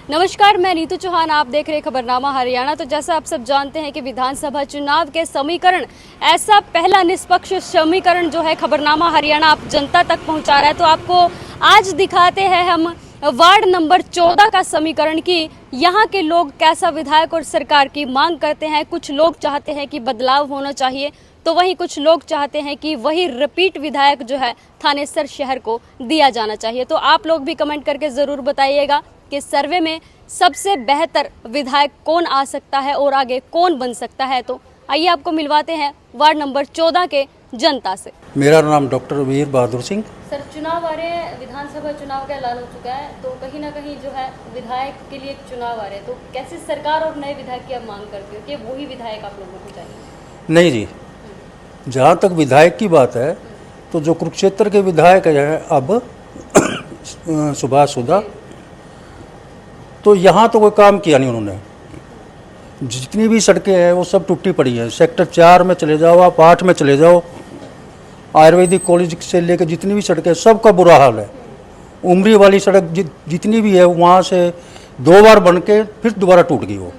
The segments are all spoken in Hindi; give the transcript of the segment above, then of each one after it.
नमस्कार, मैं नीतू चौहान। आप देख रहे हैं खबरनामा हरियाणा। तो जैसा आप सब जानते हैं कि विधानसभा चुनाव के समीकरण, ऐसा पहला निष्पक्ष समीकरण जो है खबरनामा हरियाणा आप जनता तक पहुंचा रहा है। तो आपको आज दिखाते हैं हम वार्ड नंबर 14 का समीकरण कि यहाँ के लोग कैसा विधायक और सरकार की मांग करते हैं। कुछ लोग चाहते हैं कि बदलाव होना चाहिए, तो वहीं कुछ लोग चाहते हैं कि वही रिपीट विधायक जो है थानेसर शहर को दिया जाना चाहिए। तो आप लोग भी कमेंट करके ज़रूर बताइएगा कि सर्वे में सबसे बेहतर विधायक कौन आ सकता है और आगे कौन बन सकता है। तो आइए आपको मिलवाते हैं वार्ड नंबर 14 के जनता से। मेरा नाम डॉक्टर वीर बहादुर सिंह। सर, चुनाव आ रहे हैं, विधानसभा चुनाव का ऐलान हो चुका है, तो कहीं ना कहीं जो है विधायक के लिए चुनाव आ रहे हैं, तो कैसे सरकार और नए विधायक की आप मांग करते हो कि वही विधायक आप लोगों को चाहिए? नहीं जी, जहाँ तक विधायक की बात है तो जो कुरुक्षेत्र के विधायक हैं अब सुभाष सुधा, तो यहाँ तो कोई काम किया नहीं उन्होंने। जितनी भी सड़कें हैं वो सब टूटी पड़ी हैं। सेक्टर 4 में चले जाओ, आप 8 में चले जाओ, आयुर्वेदिक कॉलेज से लेकर जितनी भी सड़कें सबका बुरा हाल है। उमरी वाली सड़क जितनी भी है वहाँ से 2 बार बन के फिर दोबारा टूट गई वो।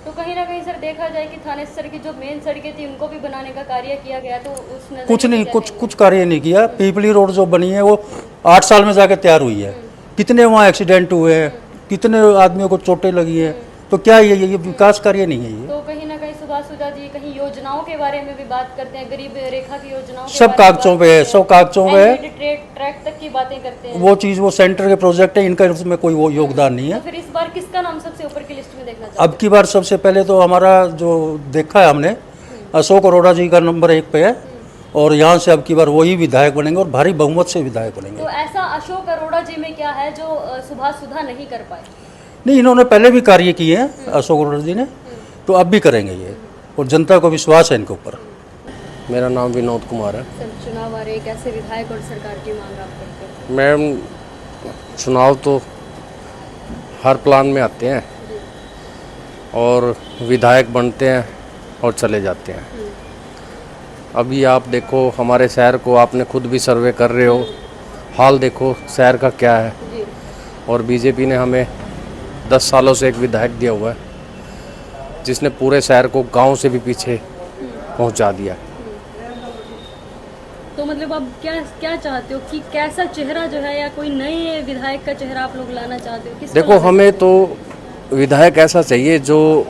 तो कहीं ना कहीं सर देखा जाए कि थानेसर की जो मेन सड़कें थी उनको भी बनाने का कार्य किया गया, तो उस नजर कुछ नहीं, कुछ कार्य नहीं किया। पीपली रोड जो बनी है वो 8 साल में जाकर तैयार हुई है। कितने वहाँ एक्सीडेंट हुए हैं, कितने आदमियों को चोटें लगी हैं। तो क्या ये विकास कार्य नहीं है ये? तो कहीं ना कहीं सुभाष सुधा जी कहीं योजनाओं के बारे में भी बात करते हैं, गरीब रेखा की योजनाओं के सब कागजों पे है, सब कागजों पे है। ट्रैक तक की बातें करते हैं। वो चीज़ वो सेंटर के प्रोजेक्ट है, इनका उसमें कोई वो योगदान नहीं है। तो फिर इस बार किसका नाम सबसे ऊपर की लिस्ट में देखना चाहिए? अब की बार सबसे पहले तो हमारा जो देखा है हमने, अशोक अरोड़ा जी का नंबर 1 पे है और यहाँ से अब की बार वही विधायक बनेंगे और भारी बहुमत से विधायक बनेंगे। तो ऐसा अशोक अरोड़ा जी में क्या है जो सुभाष सुधा नहीं कर पाए? नहीं, इन्होंने पहले भी कार्य किए हैं अशोक अरोड़ा जी ने, तो अब भी करेंगे ये, और जनता को विश्वास है इनके ऊपर। मेरा नाम विनोद कुमार है। सर, चुनाव आ रहे, कैसे विधायक और सरकार की मांग आप करते हैं? मैम, चुनाव तो हर प्लान में आते हैं और विधायक बनते हैं और चले जाते हैं। अभी आप देखो हमारे शहर को, आपने खुद भी सर्वे कर रहे हो, हाल देखो शहर का क्या है। और बीजेपी ने हमें 10 सालों से एक विधायक दिया हुआ है जिसने पूरे शहर को गांव से भी पीछे पहुंचा दिया। तो मतलब अब क्या चाहते हो कि कैसा चेहरा जो है, या कोई नए विधायक का चेहरा आप लोग लाना चाहते हो? किसको? देखो, हमें तो विधायक ऐसा चाहिए जो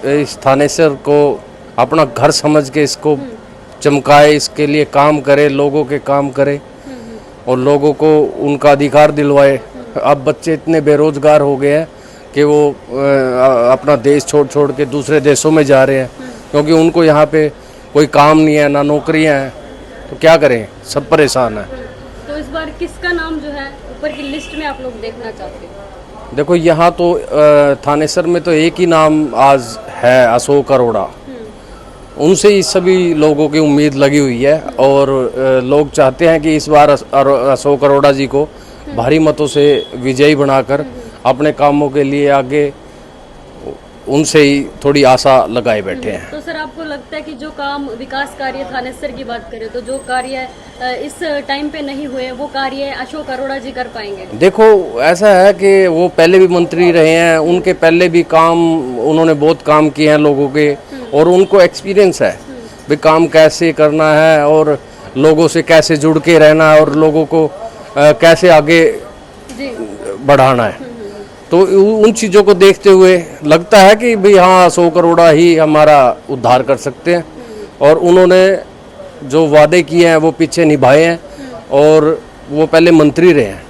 इस थानेसर को अपना घर समझ के इसको चमकाए, इसके लिए काम करे, लोगों के काम करे और लोगों को उनका अधिकार दिलवाए। अब बच्चे इतने बेरोजगार हो गए हैं कि वो अपना देश छोड़ के दूसरे देशों में जा रहे हैं क्योंकि उनको यहाँ पे कोई काम नहीं है, ना नौकरियाँ हैं, तो क्या करें, सब परेशान हैं। तो इस बार किसका नाम जो है ऊपर की लिस्ट में आप लोग देखना चाहते हो? देखो, यहाँ तो थानेसर में तो एक ही नाम आज है, अशोक अरोड़ा। उनसे ही सभी लोगों की उम्मीद लगी हुई है और लोग चाहते हैं कि इस बार अशोक अरोड़ा जी को भारी मतों से विजयी बनाकर अपने कामों के लिए आगे उनसे ही थोड़ी आशा लगाए बैठे हैं। तो सर, आपको लगता है कि जो काम विकास कार्य थानेसर की बात करें तो जो कार्य इस टाइम पे नहीं हुए वो कार्य अशोक अरोड़ा जी कर पाएंगे? देखो, ऐसा है कि वो पहले भी मंत्री रहे हैं, उनके पहले भी काम उन्होंने बहुत काम किए हैं लोगों के और उनको एक्सपीरियंस है भी काम कैसे करना है और लोगों से कैसे जुड़ के रहना है और लोगों को कैसे आगे बढ़ाना है। तो उन चीज़ों को देखते हुए लगता है कि भाई हाँ, अशोक अरोड़ा ही हमारा उद्धार कर सकते हैं और उन्होंने जो वादे किए हैं वो पीछे निभाए हैं और वो पहले मंत्री रहे हैं,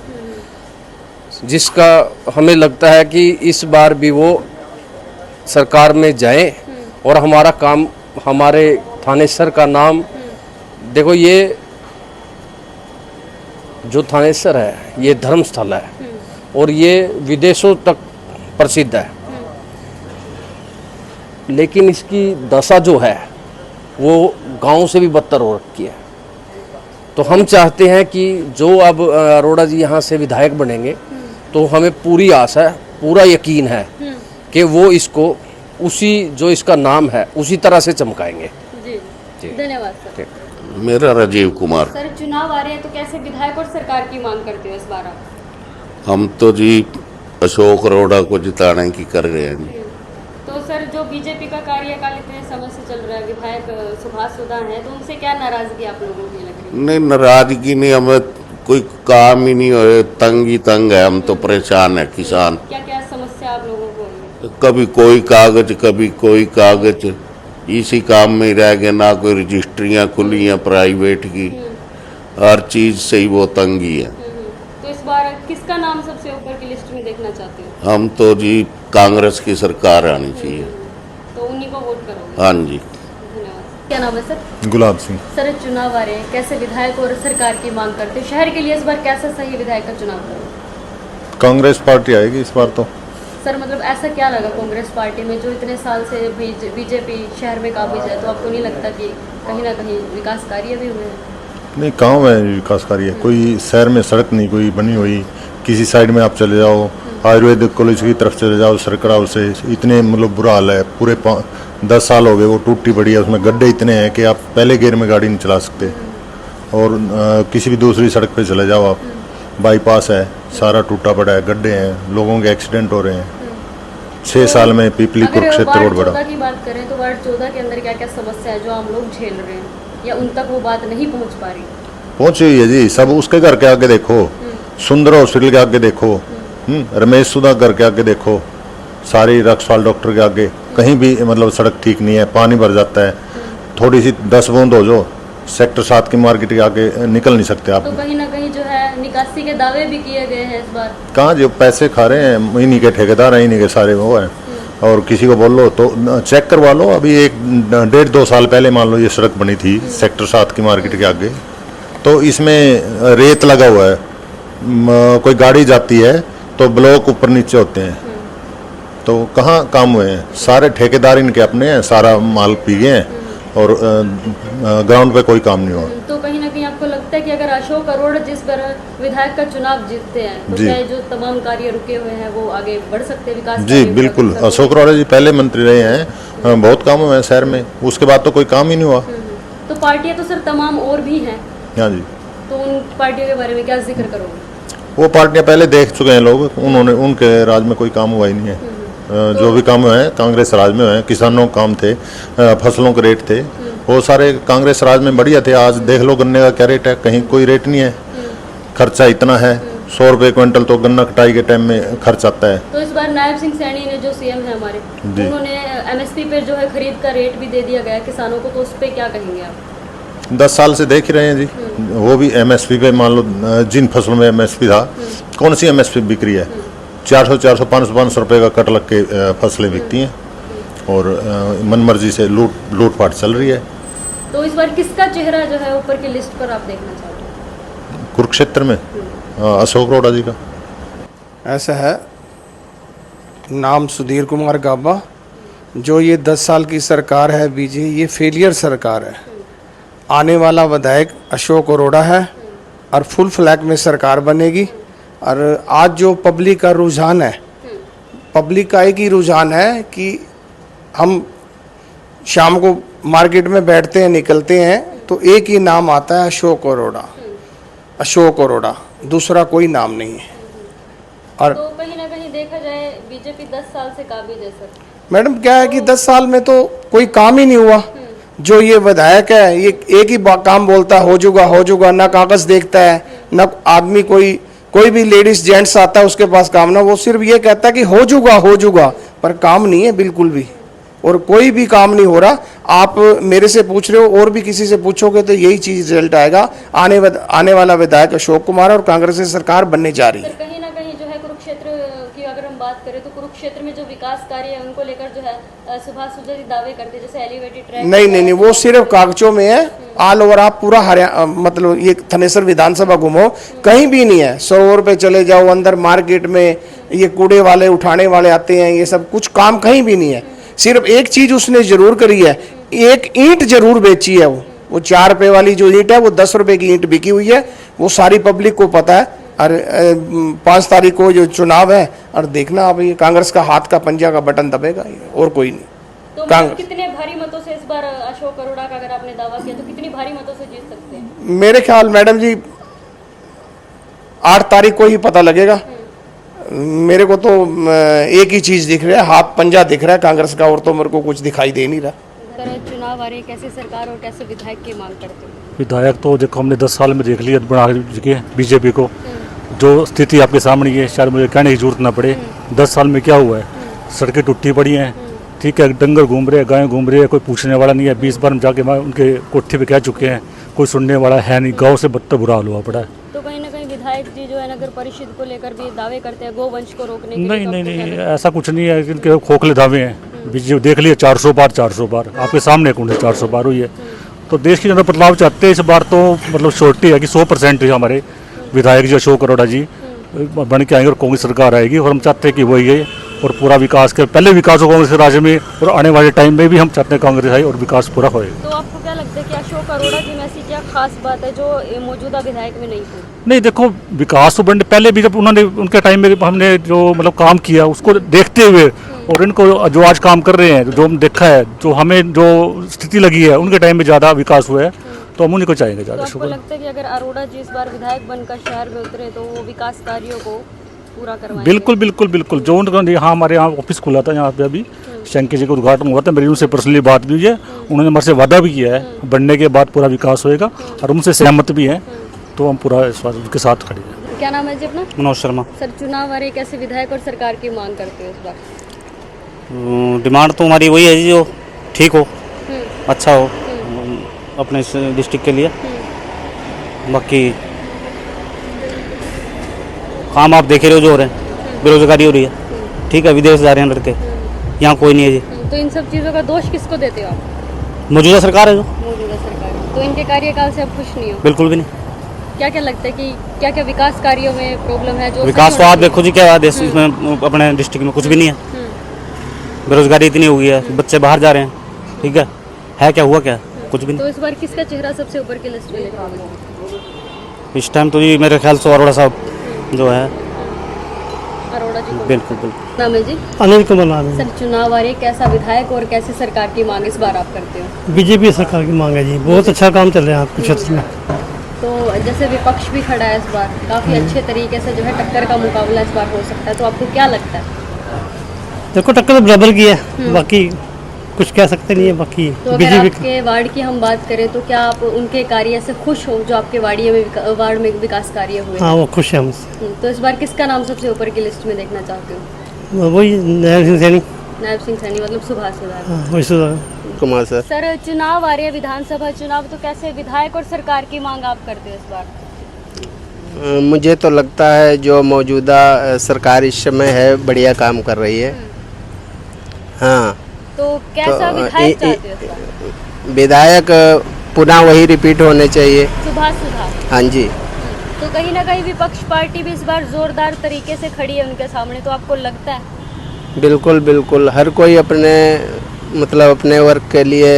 जिसका हमें लगता है कि इस बार भी वो सरकार में जाएं और हमारा काम, हमारे थानेसर का नाम, देखो ये जो थानेसर है ये धर्म स्थल है और ये विदेशों तक प्रसिद्ध है, लेकिन इसकी दशा जो है वो गांव से भी बदतर हो रखी है। तो हम चाहते हैं कि जो अब अरोड़ा जी यहाँ से विधायक बनेंगे तो हमें पूरी आशा है, पूरा यकीन है कि वो इसको उसी जो इसका नाम है उसी तरह से चमकाएंगे। जी, धन्यवाद सर। मेरा राजीव कुमार। सर, चुनाव आ रहे हैं तो कैसे विधायक और सरकार की मांग करते हो इस बार आप? हम तो जी अशोक अरोड़ा को जिताने की कर रहे हैं जी। तो सर जो बीजेपी का कार्यकाल इतने समय से चल रहा है, विधायक सुभाष सुधा हैं, तो उनसे क्या नाराजगी आप लोगों की लग रही है? नहीं, नाराजगी नहीं, हमें कोई काम ही नहीं हो, तंग ही तंग है, हम तो परेशान है किसान। क्या क्या समस्या आप लोगों को है? कभी कोई कागज, कभी कोई कागज, इसी काम में ही रह गए, ना कोई रजिस्ट्रियाँ खुली हैं प्राइवेट की, हर चीज़ से ही वो तंगी है। तो इस बार किसका नाम सबसे ऊपर की लिस्ट में देखना चाहते हो? हम तो जी कांग्रेस की सरकार आनी चाहिए। तो उन्हीं को वोट करोगे? हाँ जी। धन्यवाद। क्या नाम है सर? गुलाब सिंह। सर चुनाव आ रहे हैं, कैसे विधायक और सरकार की मांग करते हो? शहर के लिए इस बार कैसा सही विधायक का चुनाव करो? कांग्रेस पार्टी आएगी इस बार तो। सर मतलब ऐसा क्या लगा कांग्रेस पार्टी में, जो इतने साल से बीजेपी शहर में काबिज है, तो आपको नहीं लगता कि कहीं ना कहीं विकास कार्य भी हुए हैं? नहीं, कहाँ है विकास कार्य? कोई शहर में सड़क नहीं कोई बनी हुई। किसी साइड में आप चले जाओ, आयुर्वेदिक कॉलेज की तरफ चले जाओ, सरकराव से इतने मतलब बुरा हाल है। पूरे 10 साल हो गए वो टूटी पड़ी है, उसमें गड्ढे इतने हैं कि आप पहले गेयर में गाड़ी नहीं चला सकते। और किसी भी दूसरी सड़क पे चले जाओ आप, बाईपास है, सारा टूटा पड़ा है, गड्ढे हैं, लोगों के एक्सीडेंट हो रहे हैं। 6 साल में पीपली कुरुक्षेत्र रोड बढ़ा। वार्ड 14 की बात करें तो वार्ड 14 के अंदर क्या क्या समस्या है जो आम लोग झेल रहे हैं, या उन तक वो बात नहीं पहुंच पा रही? पहुंची हुई है जी, सब उसके घर के आगे देखो, सुंदर हॉस्पिटल के आगे देखो, रमेश सुधा घर के आगे देखो, सारी रक्सवाल डॉक्टर के आगे कहीं भी मतलब सड़क ठीक नहीं है, पानी भर जाता है। थोड़ी सी 10 बूंद हो जो सेक्टर 7 की मार्केट के आगे निकल नहीं सकते आप। तो कहीं ना कहीं जो है निकासी के दावे भी किए गए हैं इस बार। कहाँ जो पैसे खा रहे हैं इन्हीं के ठेकेदार हैं, इन्हीं के सारे वो हैं। और किसी को बोल लो तो चेक करवा लो, अभी 1-1.5-2 साल पहले मान लो ये सड़क बनी थी सेक्टर 7 की मार्केट के आगे, तो इसमें रेत लगा हुआ है। कोई गाड़ी जाती है तो ब्लॉक ऊपर नीचे होते हैं, तो कहाँ काम हुए हैं? सारे ठेकेदार इनके अपने हैं, सारा माल पी गए हैं और ग्राउंड पे कोई काम नहीं हुआ। तो कहीं ना कहीं आपको लगता है कि अगर अशोक अरोड़ा जिस पर विधायक का चुनाव जीतते हैं, तो जी। क्या जो तमाम कार्य रुके हुए हैं वो आगे बढ़ सकते हैं? विकास जी बिल्कुल, अशोक अरोड़ा जी पहले मंत्री रहे हैं, बहुत काम हुए हैं शहर में, उसके बाद तो कोई काम ही नहीं हुआ। तो पार्टियां तो सर तमाम और भी हैं, हाँ जी। तो उन पार्टियों के बारे में क्या जिक्र करोगे? वो पार्टियां पहले देख चुके हैं लोग, उन्होंने उनके राज में कोई काम हुआ ही नहीं है। जो भी काम हुए हैं कांग्रेस राज में हुए हैं। किसानों के काम थे, फसलों के रेट थे, वो सारे कांग्रेस राज में बढ़िया थे। आज देख लो गन्ने का क्या रेट है, कहीं कोई रेट नहीं है। खर्चा इतना है, 100 रुपये क्विंटल तो गन्ना कटाई के टाइम में खर्च आता है। तो इस बार नायब सिंह सैनी ने जो सीएम है हमारे, जी। उन्होंने एमएसपी पे जो है खरीद का रेट भी दे दिया गया है किसानों को, तो उस पर क्या कहेंगे आप? 10 साल से देख ही रहे हैं जी, वो भी एमएसपी पे। मान लो जिन फसलों में एमएसपी था, कौन सी एमएसपी बिक रही है? 400, 500 रुपये का कट लग के फसलें बिकती हैं और मनमर्जी से लूटपाट चल रही है। तो इस बार किसका चेहरा जो है ऊपर की लिस्ट पर आप देखना चाहते हो? कुरुक्षेत्र में अशोक अरोड़ा जी का। ऐसा है, नाम सुधीर कुमार गाबा। जो ये 10 साल की सरकार है बीजे, ये फेलियर सरकार है। आने वाला विधायक अशोक अरोड़ा है और फुल फ्लैग में सरकार बनेगी। और आज जो पब्लिक का रुझान है, पब्लिक का एक ही रुझान है कि हम शाम को मार्केट में बैठते हैं, निकलते हैं, तो एक ही नाम आता है, अशोक अरोड़ा। अशोक अरोड़ा, दूसरा कोई नाम नहीं है। और तो कहीं ना कहीं देखा जाए बीजेपी 10 साल से काबिज है सर। मैडम क्या है कि 10 साल में तो कोई काम ही नहीं हुआ। जो ये विधायक है, ये एक ही काम बोलता है, हो जाऊगा, ना कागज देखता है, ना आदमी कोई भी लेडीज जेंट्स आता है उसके पास काम ना, वो सिर्फ ये कहता है कि हो जाऊगा, पर काम नहीं है बिल्कुल भी, और कोई भी काम नहीं हो रहा। आप मेरे से पूछ रहे हो, और भी किसी से पूछोगे तो यही चीज रिजल्ट आएगा। आने वाला विधायक अशोक कुमार और कांग्रेस की सरकार बनने जा रही है। सर कहीं ना कहीं जो है कुरुक्षेत्र की अगर हम बात करें तो कुरुक्षेत्र में जो विकास कार्य है उनको लेकर जो है सुभाष सुधा जी दावे करते हैं, जैसे एलिवेटेड ट्रैक। नहीं, वो सिर्फ कागजों में है। ऑल ओवर आप पूरा हरियाणा, मतलब ये थनेसर विधानसभा घूमो, कहीं भी नहीं है। सरोवर पे चले जाओ, अंदर मार्केट में ये कूड़े वाले उठाने वाले आते हैं, ये सब कुछ काम कहीं भी नहीं है। सिर्फ एक चीज उसने जरूर करी है, एक ईंट जरूर बेची है। वो 4 रुपए वाली जो ईंट है, वो 10 रुपए की ईंट बिकी हुई है, वो सारी पब्लिक को पता है। और 5 तारीख को जो चुनाव है, और देखना अब ये कांग्रेस का हाथ का पंजा का बटन दबेगा, और कोई नहीं। तो मतलब कितने भारी मतों से इस बार अशोक अरोड़ा का अगर आपने दावा किया तो कितनी भारी मतों से जीत सकते हैं? मेरे ख्याल मैडम जी 8 तारीख को ही पता लगेगा। मेरे को तो एक ही चीज़ दिख रहा है, हाथ पंजा दिख रहा है कांग्रेस का, और तो मेरे को कुछ दिखाई दे नहीं रहा। सर चुनाव आ रहे हैं, कैसे सरकार और कैसे विधायक की मांग करते हो? विधायक तो देखो हमने 10 साल में देख लिया बना के बीजेपी को, जो स्थिति आपके सामने है, शायद मुझे कहने की जरूरत ना पड़े। 10 साल में क्या हुआ है, सड़कें टूटी पड़ी हैं, ठीक है, डंगर घूम रहे हैं, गायें घूम रही है, कोई पूछने वाला नहीं है। 20 बार हम जाके उनके कोठी पे कह चुके हैं, कोई सुनने वाला है नहीं। गाँव से बदतर बुरा हाल हुआ पड़ा है। तो कहीं ना कहीं विधायक जी जो है नगर परिषद को लेकर भी दावे करते हैं गोवंश को रोकने के लिए। नहीं तो नहीं आपको क्या नहीं, लगता है? ऐसा कुछ नहीं है, इनके खोखले दावे हैं। बीजेपी देख लिए 400 बार आपके सामने कौन है 400 बार हुई है। तो देश की जनता बदलाव चाहते हैं। इस बार तो मतलब श्योरिटी है कि 100% हमारे विधायक जी अशोक अरोड़ा जी बन के आएंगे और कांग्रेस सरकार आएगी, और हम चाहते हैं कि वही है और पूरा विकास के पहले विकास हो कांग्रेस के राज्य में, और आने वाले टाइम में भी हम चाहते हैं कांग्रेस आए और विकास पूरा होएगा। तो आपको क्या लगता है कि अशोक अरोड़ा जी में ऐसी क्या खास बात है जो मौजूदा विधायक में नहीं थी? नहीं देखो, विकास तो बनने पहले भी जब उन्होंने उनके टाइम में हमने जो मतलब काम किया उसको देखते हुए, और इनको जो आज काम कर रहे हैं, जो हम देखा है, जो हमें जो स्थिति लगी है, उनके टाइम में ज़्यादा विकास हुआ है, तो हम उन्हीं को चाहेंगे तो ज़्यादा। आपको लगता है कि अगर अरोड़ा जी इस बार विधायक बनकर शहर में उतरे तो वो विकास कार्यों को पूरा करवाएंगे? बिल्कुल बिल्कुल बिल्कुल। जो उनका यहाँ हमारे यहाँ ऑफिस खुला था, यहाँ पे अभी शंकर जी का उद्घाटन हुआ था, मेरी उनसे पर्सनली बात भी हुई है। उन्होंने हमारे से वादा भी किया है बनने के बाद पूरा विकास होएगा, और उनसे सहमत भी हैं, तो हम पूरा इस बात उनके साथ खड़े हैं। क्या नाम है जी अपना? मनोज शर्मा। सर चुनाव आ रहे हैं, कैसे विधायक और सरकार की मांग करते हो इस बार? डिमांड तो हमारी वही है जी, जो ठीक हो, अच्छा हो अपने इस डिस्ट्रिक्ट के लिए। बाकी काम आप देख रहे हो जो हो रहे हैं, बेरोजगारी हो रही है, ठीक है, विदेश जा रहे हैं लड़के, यहाँ कोई नहीं है जी। तो इन सब चीज़ों का दोष किसको देते हो आप? मौजूदा सरकार है जो। मौजूदा सरकार। तो इनके कार्यकाल से आप खुश नहीं हो? बिल्कुल भी नहीं। क्या क्या लगता है कि क्या क्या विकास कार्यों में प्रॉब्लम है जो विकास तो आप देखो जी क्या है देश इसमें, अपने डिस्ट्रिक्ट में कुछ भी नहीं है। बेरोजगारी इतनी हो गई है, बच्चे बाहर जा रहे हैं, ठीक है क्या हुआ क्या? कुछ भी नहीं। तो इस बार किसका चेहरा सबसे ऊपर की लिस्ट में लिखा होगा? इस टाइम तो जी मेरे ख्याल से अरोड़ा साहब जो है। अरोड़ा जी को। बिल्कुल बिल्कुल। नाम है जी? अनिल कुमार नाम है। सर चुनाव आ रहे हैं, कैसा विधायक और कैसे सरकार की मांग इस बार आप करते हो? बीजेपी सरकार की मांग है जी, बहुत अच्छा काम चल रहा है आपके क्षेत्र में। तो जैसे विपक्ष भी खड़ा है इस बार, काफ़ी अच्छे तरीके से जो है टक्कर का मुकाबला इस बार हो सकता है, तो आपको क्या लगता है? देखो टक्कर तो बराबर की है, बाकी कुछ कह सकते नहीं है। बाकी तो अगर बीजेपी आपके वार्ड की हम बात करें तो क्या आप उनके कार्य से खुश हो जो आपके वार्ड में विकास कार्य हुए? हाँ वो खुश है हमसे। तो इस बार किसका नाम सबसे ऊपर की लिस्ट में देखना चाहते हो? वही नायब सिंह सैनी। नायब सिंह सैनी मतलब सुभाष सुधार। हाँ वही सुधार। कुमार सर। सर चुनाव आ रहे हैं, विधानसभा चुनाव, तो कैसे विधायक और सरकार की मांग आप करते हो इस बार? मुझे तो लगता है जो मौजूदा सरकार इस समय है बढ़िया काम कर रही है। हाँ तो कैसा विधायक चाहते हो इस बार? विधायक पुनः वही रिपीट होने चाहिए। सुभाष सुधार। हाँ जी। तो कहीं ना कहीं विपक्ष पार्टी भी इस बार जोरदार तरीके से खड़ी है उनके सामने, तो आपको लगता है? बिल्कुल बिल्कुल, हर कोई अपने मतलब अपने वर्ग के लिए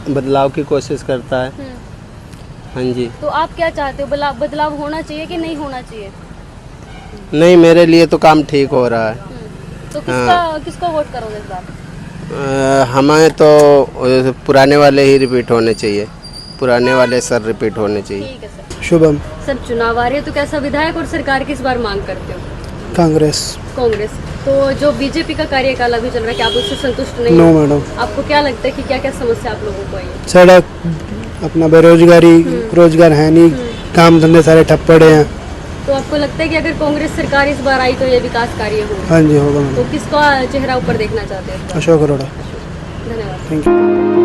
बदलाव की कोशिश करता है। हाँ जी। तो आप क्या चाहते हो, बदलाव होना चाहिए कि नहीं होना चाहिए? नहीं, मेरे लिए तो काम ठीक हो रहा है। तो किसको वोट करोगे इस बार? हमें तो पुराने वाले ही रिपीट होने चाहिए, पुराने वाले सर रिपीट होने चाहिए। ठीक है सर। शुभम। सर चुनाव आ रहे हैं, तो कैसा विधायक और सरकार की इस बार मांग करते हो? कांग्रेस। कांग्रेस। तो जो बीजेपी का कार्यकाल अभी चल रहा है, क्या आप उससे संतुष्ट नहीं नो हो? मैडम। आपको क्या लगता है कि क्या क्या समस्या आप लोगों को आई है? सड़क, अपना बेरोजगारी, रोजगार है नहीं, काम धंधे सारे ठप पड़े हैं। तो आपको लगता है कि अगर कांग्रेस सरकार इस बार आई तो ये विकास कार्य होगा? हाँ जी होगा तो मैडम। किसका चेहरा ऊपर देखना चाहते हैं? अशोक अरोड़ा। धन्यवाद। Thank you.